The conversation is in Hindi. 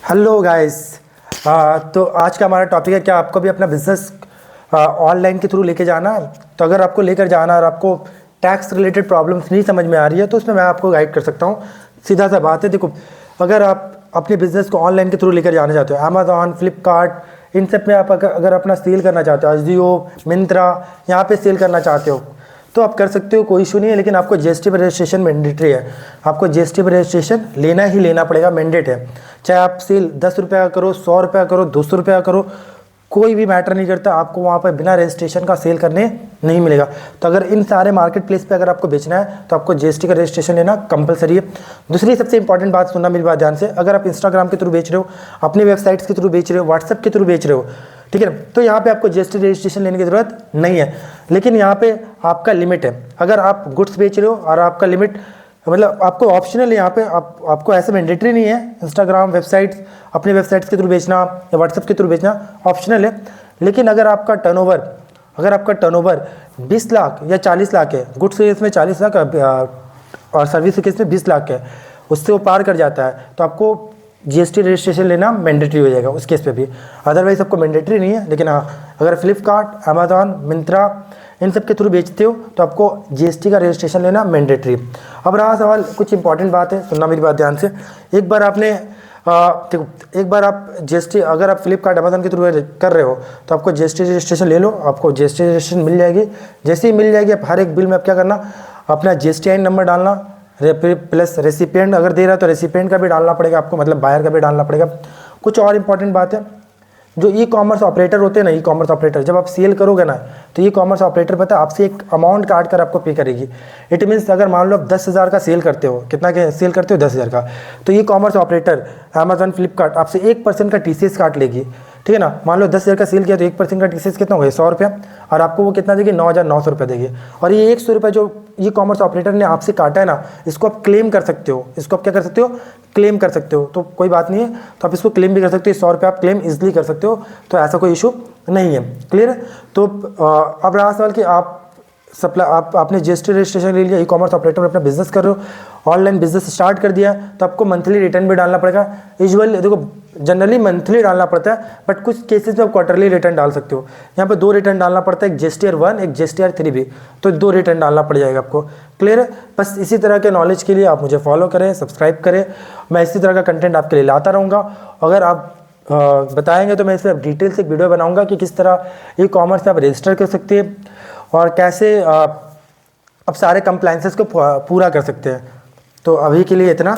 Hello guys. तो आज का हमारा टॉपिक है, क्या आपको भी अपना बिजनेस ऑनलाइन के थ्रू लेके जाना है? तो अगर आपको लेकर जाना और आपको टैक्स रिलेटेड प्रॉब्लम्स नहीं समझ में आ रही है तो उसमें मैं आपको गाइड कर सकता हूँ। सीधा सा बात है, देखो, अगर आप अपने बिजनेस को ऑनलाइन के थ्रू लेकर जाना चाहते हो, अमेजॉन, फ्लिपकार्ट, इन सब में आप अगर अपना सेल करना चाहते हो, अजियो, मिंत्रा, यहाँ पे सेल करना चाहते हो तो आप कर सकते हो, कोई इशू नहीं है। लेकिन आपको जीएसटी पर रजिस्ट्रेशन मैंडेटरी है। आपको जीएसटी पर रजिस्ट्रेशन लेना ही लेना पड़ेगा, मैंडेट है। चाहे आप सेल 10 रुपये का करो, 100 रुपये का करो, 200 रुपये का करो, कोई भी मैटर नहीं करता। आपको वहाँ पर बिना रजिस्ट्रेशन का सेल करने नहीं मिलेगा। तो अगर इन सारे मार्केट प्लेस पे अगर आपको बेचना है तो आपको जीएसटी का रजिस्ट्रेशन लेना कंपलसरी है। दूसरी सबसे इंपॉर्टेंट बात सुनना मेरी बात ध्यान से, अगर आप इंस्टाग्राम के थ्रू बेच रहे हो, अपनी वेबसाइट्स के थ्रू बेच रहे हो, व्हाट्सएप के थ्रू बेच रहे हो, ठीक है ना, तो यहाँ पे आपको जीएसटी रजिस्ट्रेशन लेने की ज़रूरत नहीं है। लेकिन यहाँ पे आपका लिमिट है। अगर आप गुड्स बेच रहे हो और आपका लिमिट, मतलब आपको ऑप्शनल है यहाँ पे, आपको ऐसे मैंडेटरी नहीं है। इंस्टाग्राम, वेबसाइट्स, अपनी वेबसाइट्स के थ्रू बेचना या व्हाट्सएप के थ्रू बेचना ऑप्शनल है। लेकिन अगर आपका टर्नओवर 20 लाख या 40 लाख है, गुड्स केस में 40 लाख और सर्विस केस में 20 लाख है, उससे वो पार कर जाता है तो आपको जीएसटी रजिस्ट्रेशन लेना मैंडेटरी हो जाएगा उस केस पे भी। अदरवाइज आपको मैंडेटरी नहीं है। लेकिन हाँ, अगर फ्लिपकार्ट, अमेजॉन, मिंत्रा, इन सब के थ्रू बेचते हो तो आपको जीएसटी का रजिस्ट्रेशन लेना मैंडेटरी। अब रहा सवाल, कुछ इंपॉर्टेंट बात है, सुनना मेरी बात ध्यान से। एक बार आप जीएसटी, अगर आप फ्लिपकार्ट, अमेजॉन के थ्रू कर रहे हो तो आपको जीएसटी रजिस्ट्रेशन ले लो, आपको जीएसटी रजिस्ट्रेशन मिल जाएगी। जैसे ही मिल जाएगी, आप हर एक बिल में आप क्या करना, अपना GSTN नंबर डालना, प्लस रेसिपिएंट अगर दे रहा है तो रेसिपिएंट का भी डालना पड़ेगा आपको, मतलब बायर का भी डालना पड़ेगा। कुछ और इंपॉर्टेंट बात है, जो ई कॉमर्स ऑपरेटर होते हैं ना, ई कॉमर्स ऑपरेटर, जब आप सेल करोगे ना तो ई कॉमर्स ऑपरेटर पता है आपसे एक अमाउंट काट कर आपको पे करेगी। इट मीन्स अगर मान लो आप 10,000 का सेल करते हो, कितना के सेल करते हो, 10,000 का, तो e commerce operator Amazon, Flipkart आपसे 1% का TCS काट लेगी, ठीक है ना। मान लो 10,000 का सेल किया तो 1% का TCS कितना हो गया, 100 रुपया, और आपको वो कितना देगी, 9,900 रुपये देगी। और ये 100 रुपये जो ई कॉमर्स ऑपरेटर ने आपसे काटा है ना, इसको आप क्लेम कर सकते हो। इसको आप क्या कर सकते हो, क्लेम कर सकते हो। तो कोई बात नहीं है, तो आप इसको क्लेम भी कर सकते हो। 100 रुपये आप क्लेम इजीली कर सकते हो, तो ऐसा कोई इशू नहीं है। क्लियर है? तो अब रहा सवाल कि आपने जीएसटी रजिस्ट्रेशन ले लिया, ई कॉमर्स ऑपरेटर में अपना बिजनेस कर रहे हो, ऑनलाइन बिजनेस स्टार्ट कर दिया, तो आपको मंथली रिटर्न भी डालना पड़ेगा। यूजुअली देखो, जनरली मंथली डालना पड़ता है, बट कुछ केसेस में आप क्वार्टरली रिटर्न डाल सकते हो। यहाँ पे 2 रिटर्न डालना पड़ता है, एक GSTR 1, एक GSTR 3 भी, तो 2 रिटर्न डालना पड़ जाएगा आपको। क्लियर है? बस इसी तरह के नॉलेज के लिए आप मुझे फॉलो करें, सब्सक्राइब करें। मैं इसी तरह का कंटेंट आपके लिए लाता रहूँगा। अगर आप बताएंगे तो मैं इस पर डिटेल से एक वीडियो बनाऊँगा कि किस तरह ई कॉमर्स आप रजिस्टर कर सकते हैं और कैसे आप सारे कंप्लाइंसेस को पूरा कर सकते हैं। तो अभी के लिए इतना।